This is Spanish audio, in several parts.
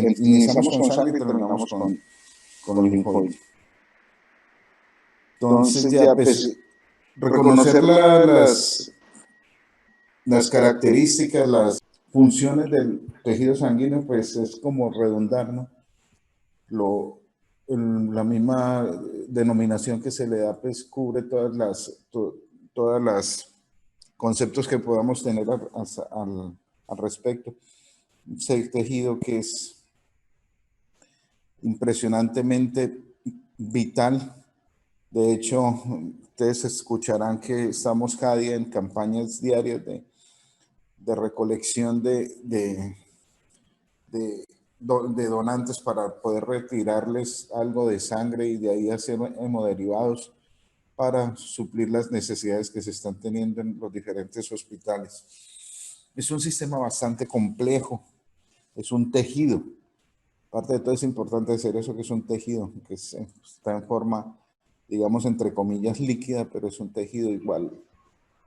iniciamos con sangre y terminamos con linfoide. Entonces ya pues reconocer las características, las funciones del tejido sanguíneo, pues es como redundar, ¿no? La misma denominación que se le da, pues cubre todas las conceptos que podamos tener al respecto. Un tejido que es impresionantemente vital. De hecho, ustedes escucharán que estamos cada día en campañas diarias de recolección de donantes para poder retirarles algo de sangre y de ahí hacer hemoderivados para suplir las necesidades que se están teniendo en los diferentes hospitales. Es un sistema bastante complejo, es un tejido. Aparte de todo es importante decir eso, que es un tejido, que está en forma, digamos, entre comillas, líquida, pero es un tejido igual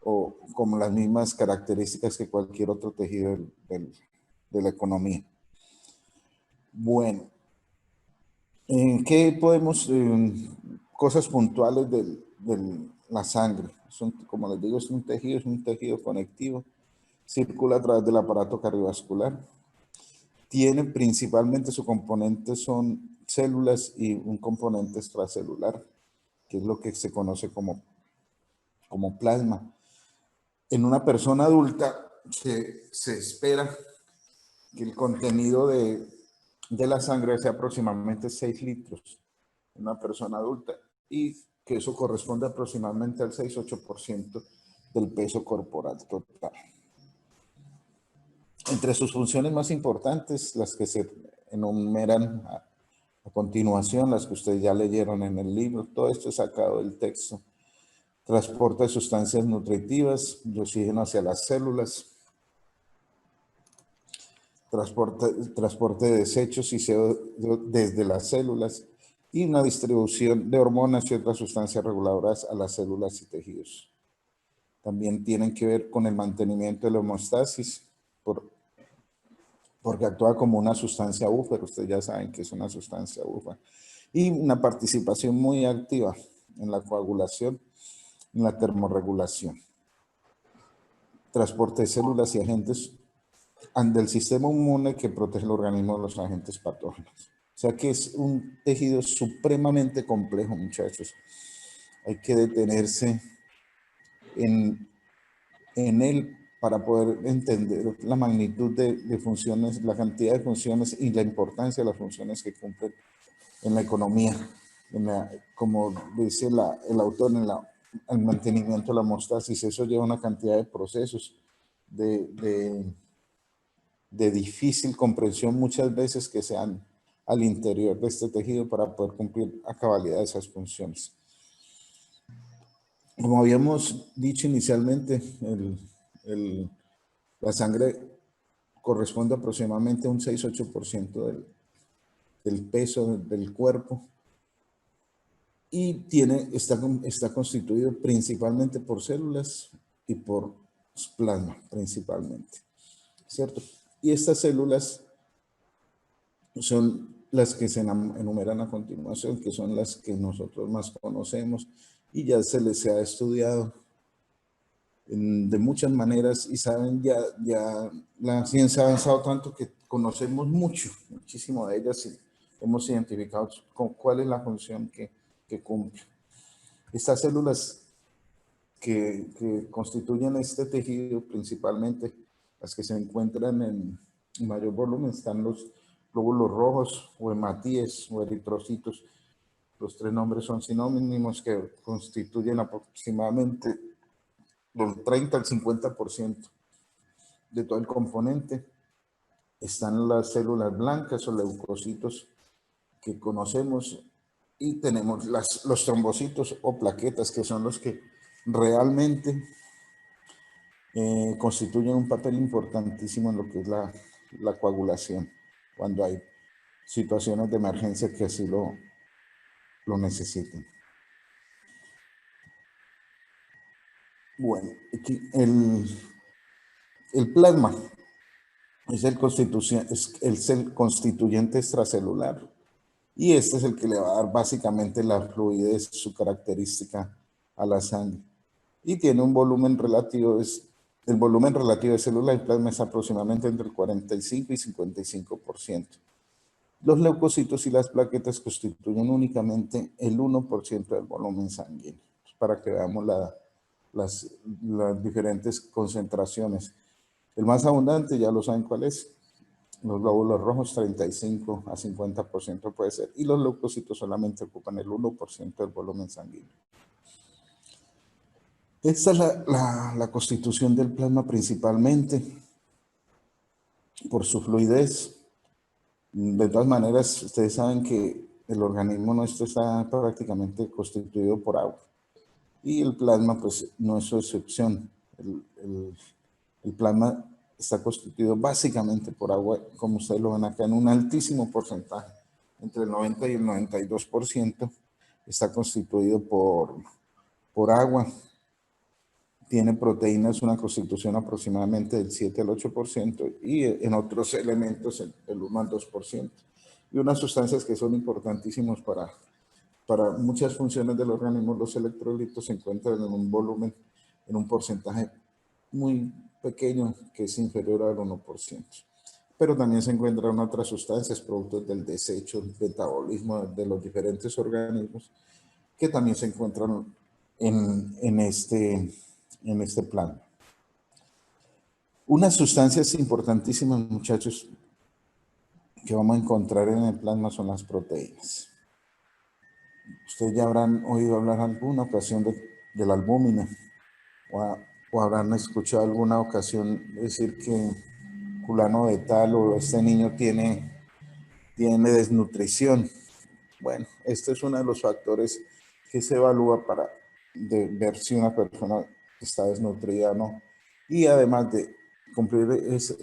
o como las mismas características que cualquier otro tejido de la economía. Bueno, ¿qué podemos, cosas puntuales de la sangre? Como les digo, es un tejido conectivo, circula a través del aparato cardiovascular, tiene principalmente su componente son células y un componente extracelular, que es lo que se conoce como plasma. En una persona adulta se espera que el contenido de la sangre sea aproximadamente 6 litros en una persona adulta y que eso corresponde aproximadamente al 6-8% del peso corporal total. Entre sus funciones más importantes, las que se enumeran a continuación, las que ustedes ya leyeron en el libro, todo esto es sacado del texto. Transporte de sustancias nutritivas, de oxígeno hacia las células, transporte de desechos y CO2 desde las células y una distribución de hormonas y otras sustancias reguladoras a las células y tejidos. También tienen que ver con el mantenimiento de la homeostasis, porque actúa como una sustancia buffer, ustedes ya saben que es una sustancia buffer, y una participación muy activa en la coagulación, en la termorregulación. Transporte de células y agentes del sistema inmune que protege el organismo de los agentes patógenos. O sea que es un tejido supremamente complejo, muchachos. Hay que detenerse en él para poder entender la magnitud de funciones, la cantidad de funciones y la importancia de las funciones que cumplen en la economía, como dice el autor, en el mantenimiento de la homeostasis. Eso lleva una cantidad de procesos de difícil comprensión muchas veces que se dan al interior de este tejido para poder cumplir a cabalidad esas funciones. Como habíamos dicho inicialmente, la sangre corresponde aproximadamente a un 6-8% del peso del cuerpo y está constituido principalmente por células y por plasma principalmente, ¿cierto? Y estas células son las que se enumeran a continuación, que son las que nosotros más conocemos y ya se les ha estudiado de muchas maneras y saben, ya la ciencia ha avanzado tanto que conocemos muchísimo de ellas y hemos identificado cuál es la función que cumple. Estas células que constituyen este tejido, principalmente las que se encuentran en mayor volumen, están los glóbulos rojos o hematíes o eritrocitos. Los tres nombres son sinónimos que constituyen aproximadamente del 30 al 50% de todo el componente. Están las células blancas o leucocitos que conocemos y tenemos los trombocitos o plaquetas, que son los que realmente constituyen un papel importantísimo en lo que es la coagulación, cuando hay situaciones de emergencia que así lo necesiten. Bueno, aquí el plasma es el constituyente extracelular. Y este es el que le va a dar básicamente la fluidez, su característica a la sangre. Y tiene un volumen relativo, el volumen relativo de célula y plasma es aproximadamente entre el 45 y 55%. Los leucocitos y las plaquetas constituyen únicamente el 1% del volumen sanguíneo, para que veamos las diferentes concentraciones. El más abundante, ya lo saben cuál es, los glóbulos rojos 35 a 50% puede ser, y los leucocitos solamente ocupan el 1% del volumen sanguíneo. Esta es la constitución del plasma principalmente por su fluidez. De todas maneras, ustedes saben que el organismo nuestro está prácticamente constituido por agua. Y el plasma, pues, no es su excepción. El plasma está constituido básicamente por agua, como ustedes lo ven acá, en un altísimo porcentaje, entre el 90 y el 92%, está constituido por agua. Tiene proteínas, una constitución aproximadamente del 7 al 8%, y en otros elementos el 1 al 2%. Y unas sustancias que son importantísimas para muchas funciones del organismo, los electrolitos, se encuentran en un volumen, en un porcentaje muy pequeño, que es inferior al 1%. Pero también se encuentran otras sustancias, productos del desecho, del metabolismo de los diferentes organismos, que también se encuentran en este plano. Unas sustancias importantísimas, muchachos, que vamos a encontrar en el plasma son las proteínas. Ustedes ya habrán oído hablar en alguna ocasión de la albúmina, o habrán escuchado alguna ocasión decir que fulano de tal o este niño tiene desnutrición. Bueno, este es uno de los factores que se evalúa para ver si una persona está desnutrida o no. Y además de cumplir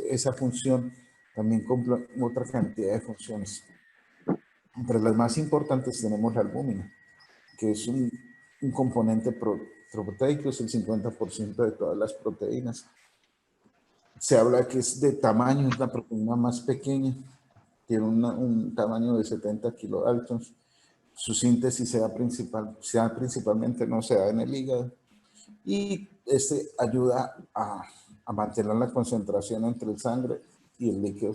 esa función, también cumple otra cantidad de funciones. Entre las más importantes tenemos la albúmina, que es un componente proteico, es el 50% de todas las proteínas. Se habla que es de tamaño, es la proteína más pequeña, tiene un tamaño de 70 kilodaltons. Su síntesis principalmente no se da en el hígado, y ayuda a mantener la concentración entre el sangre y el líquido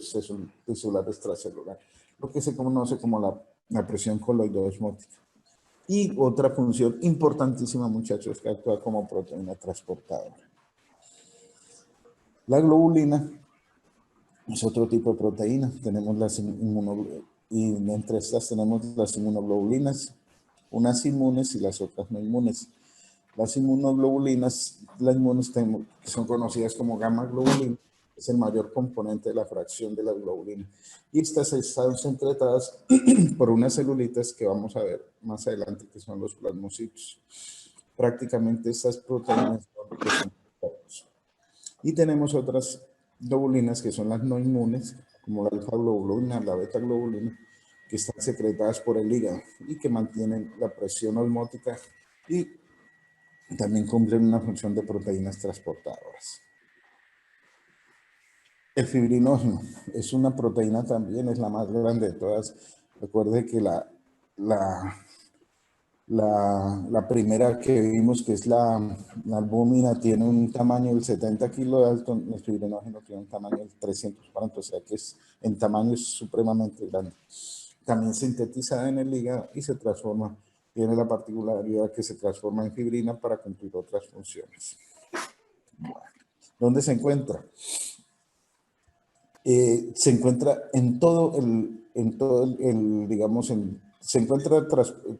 tisular extracelular, lo que se conoce como la presión coloidosmótica. Y otra función importantísima, muchachos, que actúa como proteína transportadora. La globulina es otro tipo de proteína. Tenemos y entre estas tenemos las inmunoglobulinas, unas inmunes y las otras no inmunes. Las inmunoglobulinas, las inmunes que son conocidas como gamma globulina, es el mayor componente de la fracción de la globulina. Y estas están secretadas por unas celulitas que vamos a ver más adelante, que son los plasmocitos. Prácticamente estas proteínas son. Y tenemos otras globulinas que son las no inmunes, como la alfa globulina, la beta globulina, que están secretadas por el hígado y que mantienen la presión osmótica y también cumplen una función de proteínas transportadoras. El fibrinógeno es una proteína también, es la más grande de todas. Recuerde que la primera que vimos, que es la albúmina, tiene un tamaño del 70 kilodalton, el fibrinógeno tiene un tamaño del 340, o sea que en tamaño es supremamente grande. También sintetizada en el hígado y se transforma, tiene la particularidad que se transforma en fibrina para cumplir otras funciones. Bueno, ¿dónde se encuentra? Se encuentra en todo digamos, se encuentra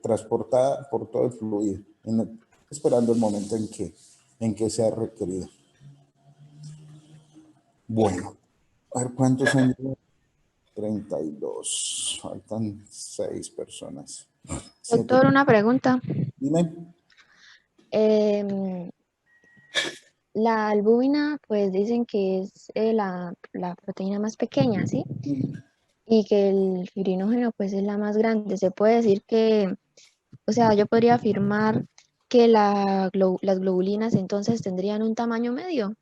transportada por todo el fluido, esperando el momento en que sea requerida. Bueno, a ver cuántos son. 32, faltan 6 personas. Doctor, una pregunta. Dime. La albúmina, pues dicen que es la proteína más pequeña, ¿sí? Y que el fibrinógeno, pues es la más grande. Se puede decir que, o sea, yo podría afirmar que las globulinas entonces tendrían un tamaño medio.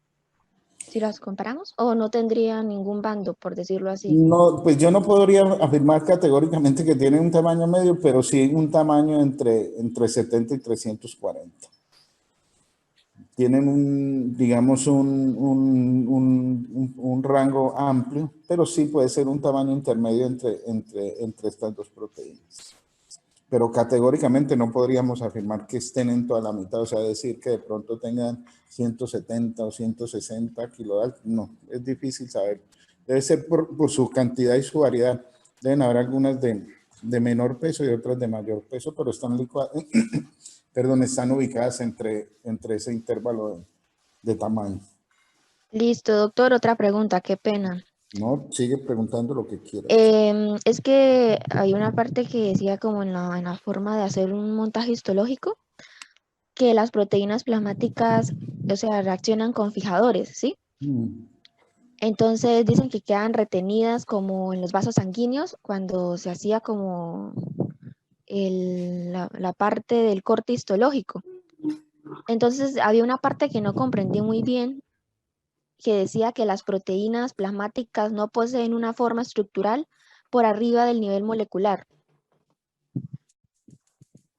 si las comparamos, o no tendría ningún bando, por decirlo así. No, pues yo no podría afirmar categóricamente que tienen un tamaño medio, pero sí un tamaño entre 70 y 340. Tienen digamos, un rango amplio, pero sí puede ser un tamaño intermedio entre estas dos proteínas. Pero categóricamente no podríamos afirmar que estén en toda la mitad, o sea, decir que de pronto tengan 170 o 160 kilodaltos, no, es difícil saber. Debe ser por su cantidad y su variedad. Deben haber algunas de menor peso y otras de mayor peso, pero están perdón, están ubicadas entre ese intervalo de tamaño. Listo, doctor, otra pregunta, qué pena. No, sigue preguntando lo que quieras. Es que hay una parte que decía como en la forma de hacer un montaje histológico, que las proteínas plasmáticas, o sea, reaccionan con fijadores, ¿sí? Mm. Entonces dicen que quedan retenidas como en los vasos sanguíneos cuando se hacía como la parte del corte histológico. Entonces había una parte que no comprendí muy bien, que decía que las proteínas plasmáticas no poseen una forma estructural por arriba del nivel molecular.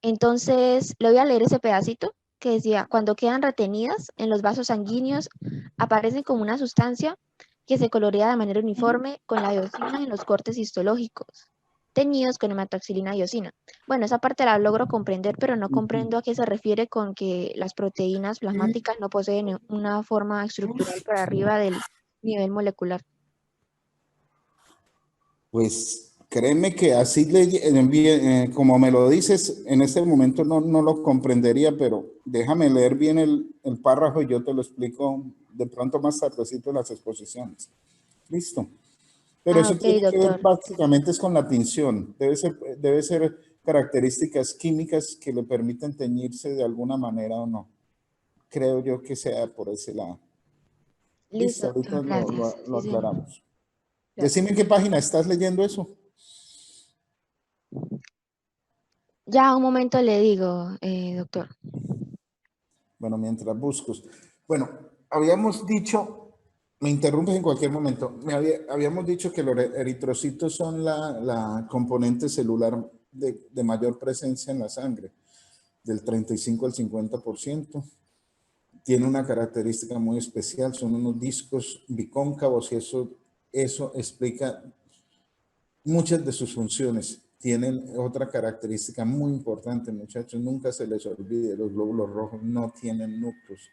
Entonces, le voy a leer ese pedacito que decía, cuando quedan retenidas en los vasos sanguíneos, aparecen como una sustancia que se colorea de manera uniforme con la eosina en los cortes histológicos, teñidos con hematoxilina y eosina. Bueno, esa parte la logro comprender, pero no comprendo a qué se refiere con que las proteínas plasmáticas no poseen una forma estructural por arriba del nivel molecular. Pues créeme que así como me lo dices, en este momento no lo comprendería, pero déjame leer bien el párrafo y yo te lo explico de pronto más tardecito en las exposiciones. Listo. Pero Ah, eso ok, tiene que ver doctor. básicamente es con la tinción. Debe ser características químicas que le permiten teñirse de alguna manera o no. Creo yo que sea por ese lado. Listo, Listo, ahorita doctor, gracias. lo Sí, señor. aclaramos. Decime en Gracias. qué página estás leyendo eso. Ya un momento le digo, doctor. Bueno, mientras buscos. Bueno, habíamos dicho, me interrumpes en cualquier momento, habíamos dicho que los eritrocitos son la componente celular de mayor presencia en la sangre, del 35 al 50%. Tiene una característica muy especial, son unos discos bicóncavos y eso explica muchas de sus funciones. Tienen otra característica muy importante, muchachos, nunca se les olvide, los glóbulos rojos no tienen núcleos.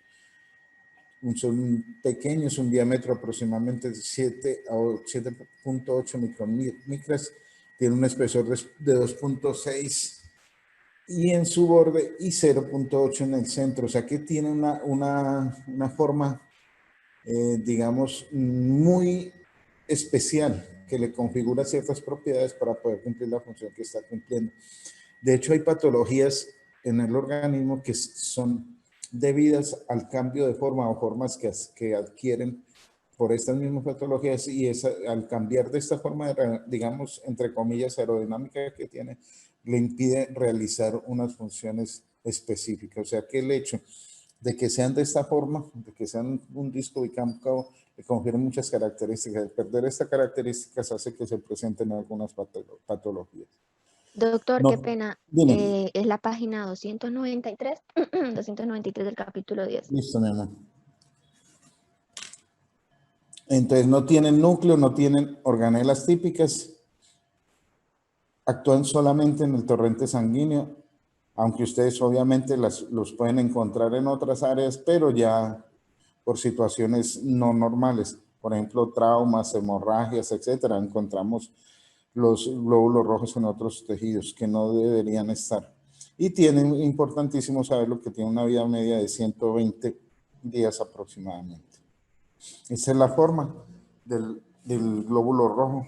Son pequeños, un diámetro aproximadamente 7 a 7.8 micras, tiene un espesor de 2.6 y en su borde y 0.8 en el centro, o sea que tiene una forma, digamos, muy especial que le configura ciertas propiedades para poder cumplir la función que está cumpliendo. De hecho, hay patologías en el organismo que son debidas al cambio de forma o formas que adquieren por estas mismas patologías y al cambiar de esta forma, digamos, entre comillas, aerodinámica que tiene, le impide realizar unas funciones específicas. O sea, que el hecho de que sean de esta forma, de que sean un disco bicóncavo, le confiere muchas características. El perder estas características hace que se presenten algunas patologías. Doctor, qué No, pena. dime. Es la página 293, 293 del capítulo 10. Listo, mi amor. Entonces no tienen núcleo, no tienen organelas típicas, actúan solamente en el torrente sanguíneo, aunque ustedes obviamente los pueden encontrar en otras áreas, pero ya por situaciones no normales, por ejemplo, traumas, hemorragias, etcétera, encontramos los glóbulos rojos en otros tejidos que no deberían estar. Y tienen, importantísimo saberlo, que tiene una vida media de 120 días aproximadamente. Esa es la forma del glóbulo rojo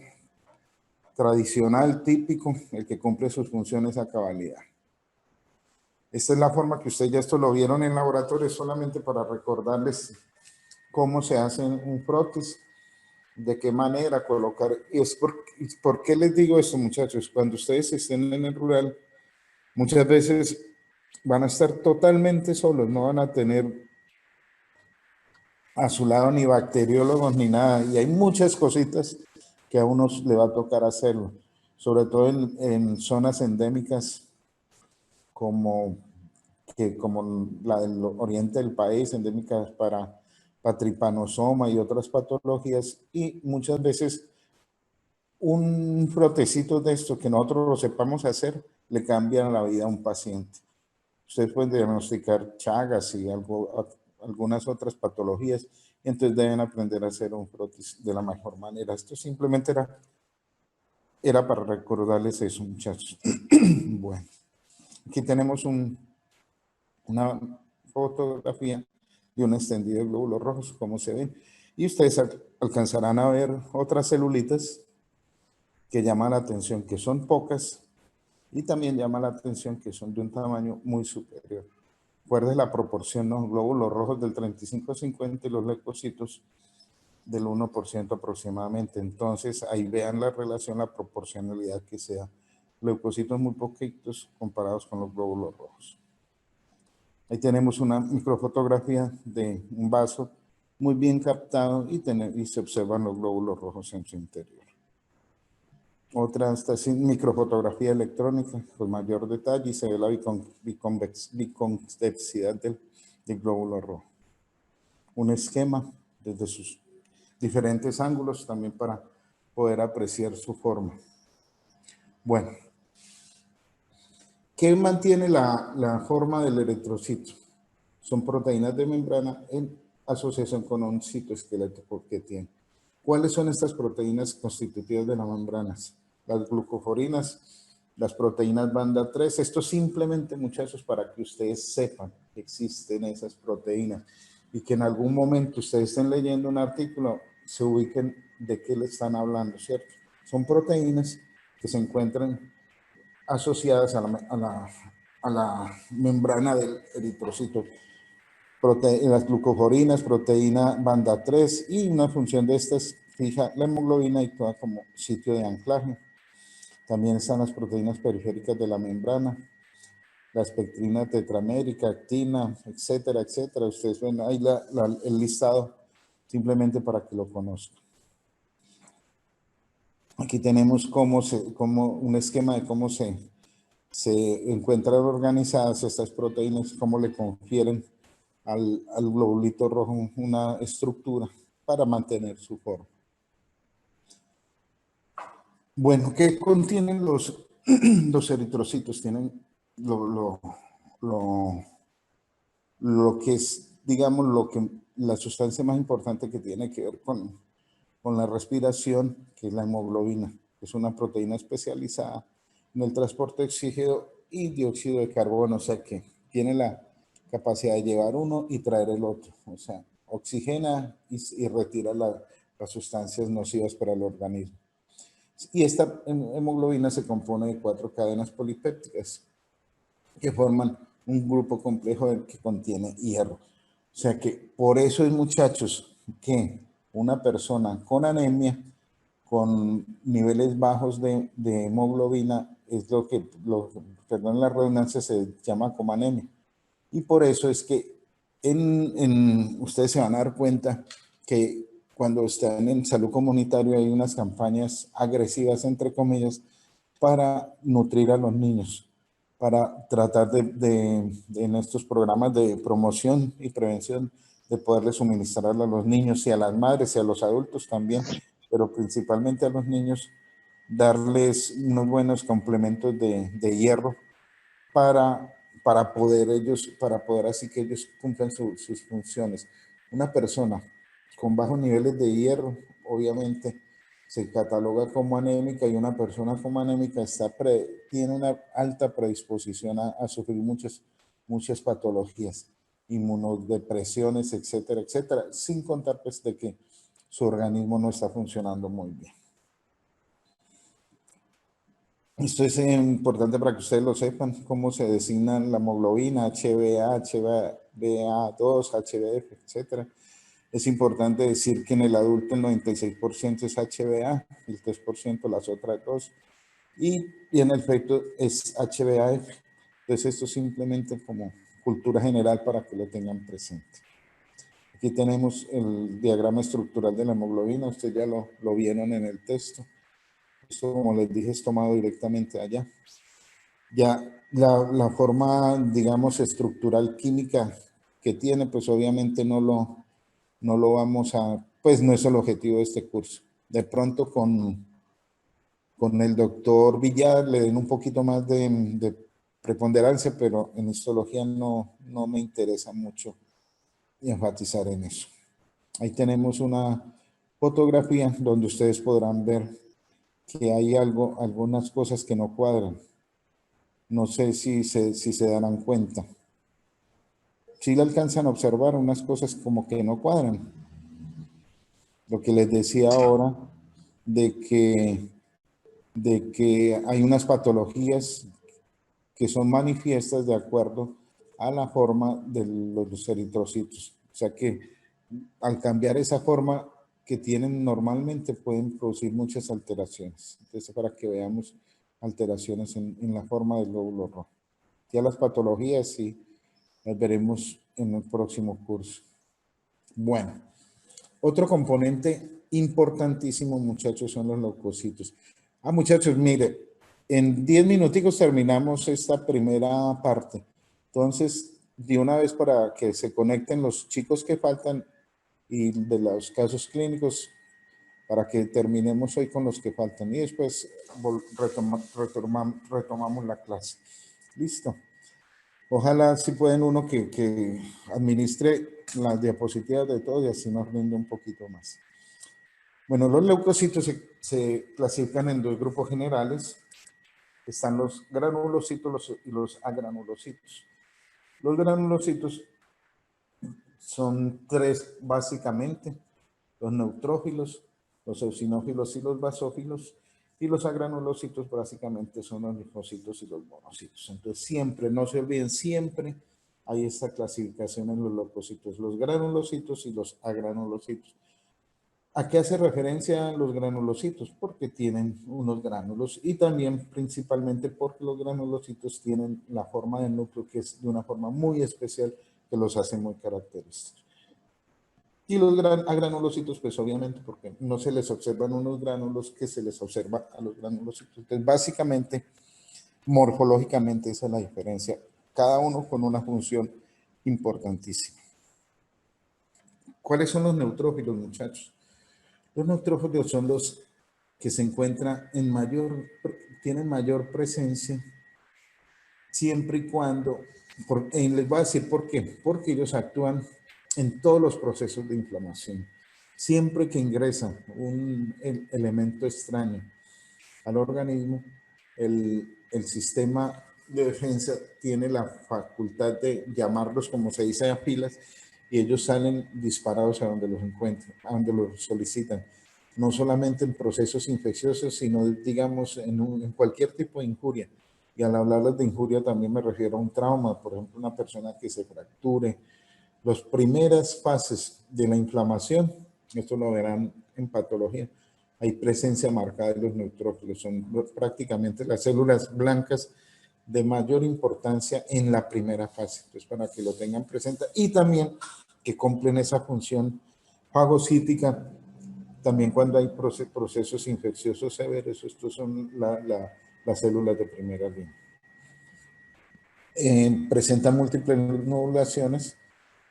tradicional, típico, el que cumple sus funciones a cabalidad. Esta es la forma que ustedes ya esto lo vieron en laboratorio, solamente para recordarles cómo se hace un prótesis, de qué manera colocar. Y ¿por qué les digo esto, muchachos? Cuando ustedes estén en el rural, muchas veces van a estar totalmente solos, no van a tener a su lado ni bacteriólogos ni nada. Y hay muchas cositas que a uno le va a tocar hacerlo, sobre todo en zonas endémicas como, como la del oriente del país, endémicas para tripanosoma y otras patologías. Y muchas veces un frotecito de esto que nosotros lo sepamos hacer le cambia la vida a un paciente. Ustedes pueden diagnosticar chagas y algunas otras patologías, y entonces deben aprender a hacer un prótesis de la mejor manera. Esto simplemente era para recordarles eso, muchachos. Bueno, aquí tenemos una fotografía de un extendido de glóbulos rojos, como se ven, y ustedes alcanzarán a ver otras celulitas que llaman la atención, que son pocas, y también llama la atención que son de un tamaño muy superior. Recuerden la proporción, los glóbulos rojos del 35-50 y los leucocitos del 1% aproximadamente. Entonces, ahí vean la relación, la proporcionalidad que sea. Leucocitos muy poquitos comparados con los glóbulos rojos. Ahí tenemos una microfotografía de un vaso muy bien captado y se observan los glóbulos rojos en su interior. Otra, esta es microfotografía electrónica con mayor detalle y se ve la biconvexidad del glóbulo rojo. Un esquema desde sus diferentes ángulos también para poder apreciar su forma. Bueno, ¿qué mantiene la forma del eritrocito? Son proteínas de membrana en asociación con un citoesqueleto que tiene. ¿Cuáles son estas proteínas constitutivas de las membranas? Las glucoforinas, las proteínas banda 3. Esto simplemente, muchachos, para que ustedes sepan que existen esas proteínas y que en algún momento ustedes estén leyendo un artículo, se ubiquen de qué le están hablando, ¿cierto? Son proteínas que se encuentran asociadas a la membrana del eritrocito. Las glucoforinas, proteína banda 3 y una función de estas fija la hemoglobina y actúa como sitio de anclaje. También están las proteínas periféricas de la membrana, la espectrina tetramérica, actina, etcétera, etcétera. Ustedes ven ahí el listado simplemente para que lo conozcan. Aquí tenemos un esquema de cómo se encuentran organizadas estas proteínas, cómo le confieren al globulito rojo una estructura para mantener su forma. Bueno, ¿qué contienen los eritrocitos? Tienen lo que es, digamos, la sustancia más importante que tiene que ver con la respiración, que es la hemoglobina, que es una proteína especializada en el transporte de oxígeno y dióxido de carbono, o sea que tiene la capacidad de llevar uno y traer el otro, o sea, oxigena y retira las sustancias nocivas para el organismo. Y esta hemoglobina se compone de 4 cadenas polipépticas que forman un grupo complejo que contiene hierro. O sea que por eso es, muchachos, que una persona con anemia, con niveles bajos de hemoglobina, es perdón la redundancia, se llama como anemia. Y por eso es que ustedes se van a dar cuenta que cuando están en salud comunitaria hay unas campañas agresivas, entre comillas, para nutrir a los niños, para tratar en estos programas de promoción y prevención de poderles suministrar a los niños y a las madres y a los adultos también, pero principalmente a los niños, darles unos buenos complementos de hierro para poder así que ellos cumplan sus funciones. Una persona con bajos niveles de hierro, obviamente, se cataloga como anémica y una persona como anémica tiene una alta predisposición a sufrir muchas patologías, inmunodepresiones, etcétera, etcétera, sin contar pues de que su organismo no está funcionando muy bien. Esto es importante para que ustedes lo sepan, cómo se designa la hemoglobina, HbA, HbA2, HbF, etc. Es importante decir que en el adulto el 96% es HbA, el 3% las otras dos, y en el feto es HbAF. Entonces esto simplemente como cultura general para que lo tengan presente. Aquí tenemos el diagrama estructural de la hemoglobina, ustedes ya lo vieron en el texto. Esto, como les dije, es tomado directamente allá. Ya la forma, digamos, estructural química que tiene, pues obviamente no lo vamos a, pues no es el objetivo de este curso. De pronto con el doctor Villar le den un poquito más de preponderancia, pero en histología no me interesa mucho enfatizar en eso. Ahí tenemos una fotografía donde ustedes podrán ver que hay algunas cosas que no cuadran. No sé si se darán cuenta. Si le alcanzan a observar unas cosas como que no cuadran. Lo que les decía ahora de que hay unas patologías que son manifiestas de acuerdo a la forma de los eritrocitos. O sea que al cambiar esa forma que tienen normalmente pueden producir muchas alteraciones. Entonces, para que veamos alteraciones en la forma del glóbulo rojo. Ya las patologías sí las veremos en el próximo curso. Bueno, otro componente importantísimo, muchachos, son los leucocitos. Muchachos, mire, en 10 minuticos terminamos esta primera parte. Entonces, de una vez para que se conecten los chicos que faltan y de los casos clínicos, para que terminemos hoy con los que faltan y después retomamos la clase. Listo. Ojalá si pueden uno que administre las diapositivas de todos y así nos rinde un poquito más. Bueno, los leucocitos se clasifican en dos grupos generales. Están los granulocitos y los agranulocitos. Los granulocitos son tres básicamente: los neutrófilos, los eosinófilos y los basófilos, y los agranulocitos básicamente son los linfocitos y los monocitos. Entonces siempre, no se olviden, siempre hay esta clasificación en los leucocitos, los granulocitos y los agranulocitos. ¿A qué hace referencia los granulocitos? Porque tienen unos gránulos y también principalmente porque los granulocitos tienen la forma del núcleo que es de una forma muy especial que los hace muy característicos. Y los agranulocitos, pues obviamente porque no se les observan unos gránulos que se les observa a los granulocitos. Entonces, básicamente, morfológicamente esa es la diferencia. Cada uno con una función importantísima. ¿Cuáles son los neutrófilos, muchachos? Los neutrófilos son los que se encuentran tienen mayor presencia siempre y cuando, les voy a decir por qué, porque ellos actúan en todos los procesos de inflamación. Siempre que ingresa un elemento extraño al organismo, el sistema de defensa tiene la facultad de llamarlos, como se dice, a filas, y ellos salen disparados a donde los encuentran, a donde los solicitan. No solamente en procesos infecciosos, sino, digamos, en cualquier tipo de injuria. Y al hablarles de injuria también me refiero a un trauma, por ejemplo, una persona que se fracture. Las primeras fases de la inflamación, esto lo verán en patología, hay presencia marcada de los neutrófilos, son prácticamente las células blancas de mayor importancia en la primera fase, entonces para que lo tengan presente y también que cumplen esa función fagocítica, también cuando hay procesos infecciosos severos, estos son las células de primera línea. Presentan múltiples nodulaciones,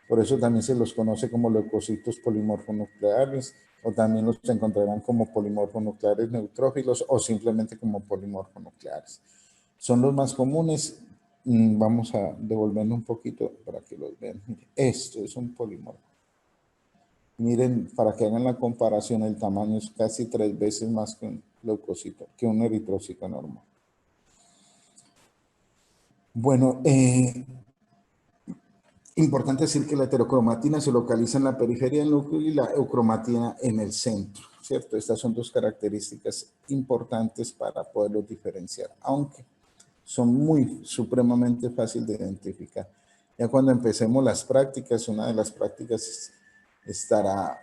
por eso también se los conoce como leucocitos polimorfonucleares, o también los encontrarán como polimorfonucleares neutrófilos o simplemente como polimorfonucleares. Son los más comunes. Vamos a devolverlo un poquito para que los vean. Esto es un polimorfo. Miren, para que hagan la comparación, el tamaño es casi 3 veces más que un leucocito, que un eritrocito normal. Bueno, importante decir que la heterocromatina se localiza en la periferia del núcleo y la eucromatina en el centro, ¿cierto? Estas son dos características importantes para poderlos diferenciar, aunque son supremamente fáciles de identificar. Ya cuando empecemos las prácticas, una de las prácticas estará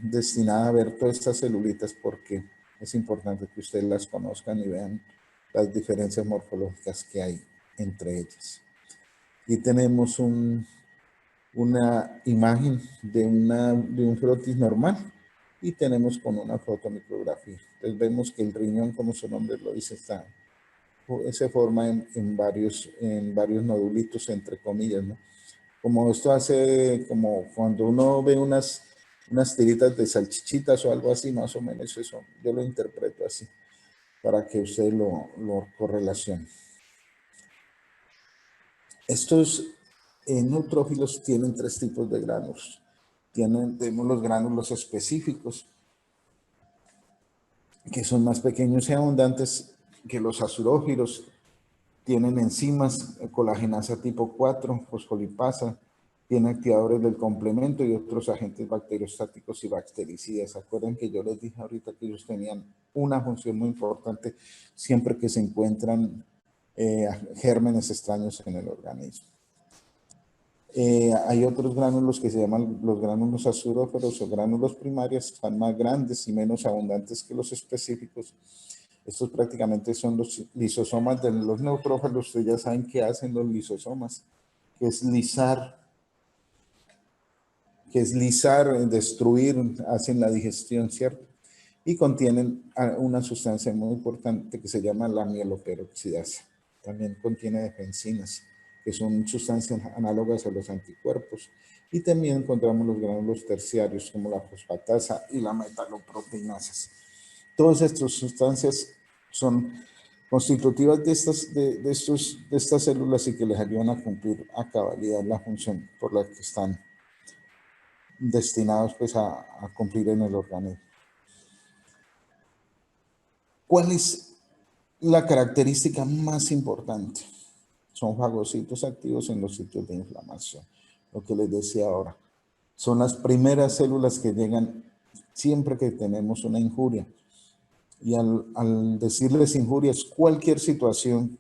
destinada a ver todas estas celulitas porque es importante que ustedes las conozcan y vean las diferencias morfológicas que hay entre ellas. Y tenemos un una imagen de un frotis normal y tenemos con una fotomicrografía. Entonces vemos que el riñón, como su nombre lo dice, se forma en varios nodulitos, entre comillas, ¿no? Como esto hace, como cuando uno ve unas tiritas de salchichitas o algo así, más o menos eso, yo lo interpreto así, para que usted lo correlacione. Estos neutrófilos tienen 3 tipos de gránulos. Tenemos los gránulos específicos, que son más pequeños y abundantes que los azurófilos. Tienen enzimas, colagenasa tipo 4, fosfolipasa, tiene activadores del complemento y otros agentes bacteriostáticos y bactericidas. ¿Se acuerdan que yo les dije ahorita que ellos tenían una función muy importante siempre que se encuentran gérmenes extraños en el organismo? Hay otros gránulos que se llaman los gránulos azuróferos o gránulos primarios, están más grandes y menos abundantes que los específicos. Estos prácticamente son los lisosomas de los neutrófilos. Ustedes ya saben qué hacen los lisosomas, que es lisar, destruir, hacen la digestión, ¿cierto? Y contienen una sustancia muy importante que se llama la mieloperoxidasa. También contiene defensinas, que son sustancias análogas a los anticuerpos. Y también encontramos los gránulos terciarios, como la fosfatasa y la metaloproteinasas. Todas estas sustancias son constitutivas de estas células y que les ayudan a cumplir a cabalidad la función por la que están destinados pues, a cumplir en el organismo. ¿Cuál es la característica más importante? Son fagocitos activos en los sitios de inflamación. Lo que les decía ahora. Son las primeras células que llegan siempre que tenemos una injuria. Y al decirles injurias, cualquier situación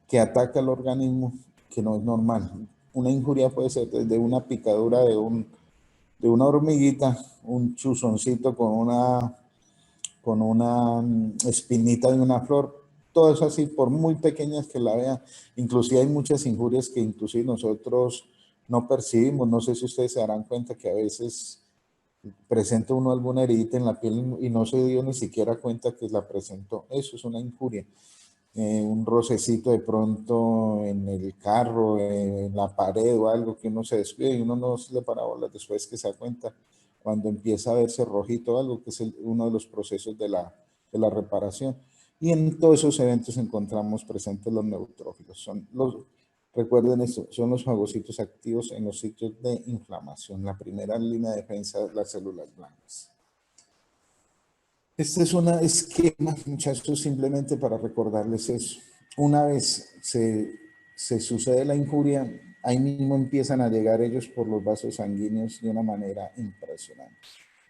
que ataca al organismo que no es normal. Una injuria puede ser desde una picadura de una hormiguita, un chuzoncito con una espinita de una flor, todo eso así, por muy pequeñas que la vean. Inclusive hay muchas injurias que inclusive nosotros no percibimos. No sé si ustedes se darán cuenta que a veces presenta uno alguna herida en la piel y no se dio ni siquiera cuenta que la presentó. Eso es una injuria. Un rocecito de pronto en el carro, en la pared o algo que uno se descuida y uno no se le para bolas después que se da cuenta cuando empieza a verse rojito algo, que es uno de los procesos de la reparación. Y en todos esos eventos encontramos presentes los neutrófilos. Recuerden esto, son los fagocitos activos en los sitios de inflamación. La primera línea de defensa de las células blancas. Este es un esquema, muchachos, simplemente para recordarles eso. Una vez se sucede la injuria, ahí mismo empiezan a llegar ellos por los vasos sanguíneos de una manera impresionante.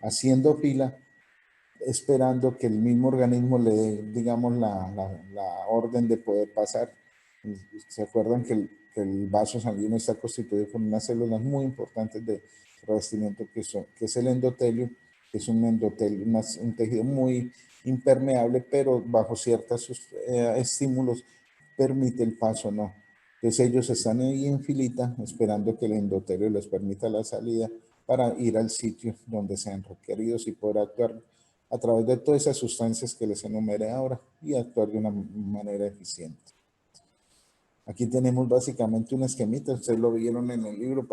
Haciendo fila, esperando que el mismo organismo le dé, digamos, la orden de poder pasar. ¿Se acuerdan que el vaso sanguíneo está constituido por unas células muy importantes de revestimiento que es el endotelio, que es un endotelio, un tejido muy impermeable, pero bajo ciertos estímulos permite el paso, ¿no? Entonces ellos están ahí en filita esperando que el endotelio les permita la salida para ir al sitio donde sean requeridos y poder actuar a través de todas esas sustancias que les enumeré ahora y actuar de una manera eficiente. Aquí tenemos básicamente un esquemita, ustedes lo vieron en el libro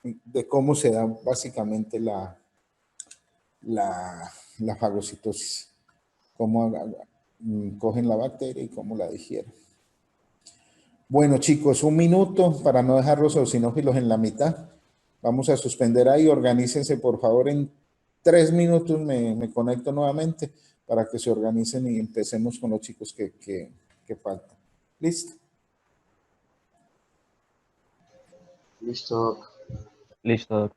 de cómo se da básicamente la fagocitosis, cómo cogen la bacteria y cómo la digieren. Bueno, chicos, 1 minuto para no dejar los eosinófilos en la mitad. Vamos a suspender ahí, organícense por favor en 3 minutos, me conecto nuevamente para que se organicen y empecemos con los chicos que faltan. ¿Listo? Listo. Listo, doctor.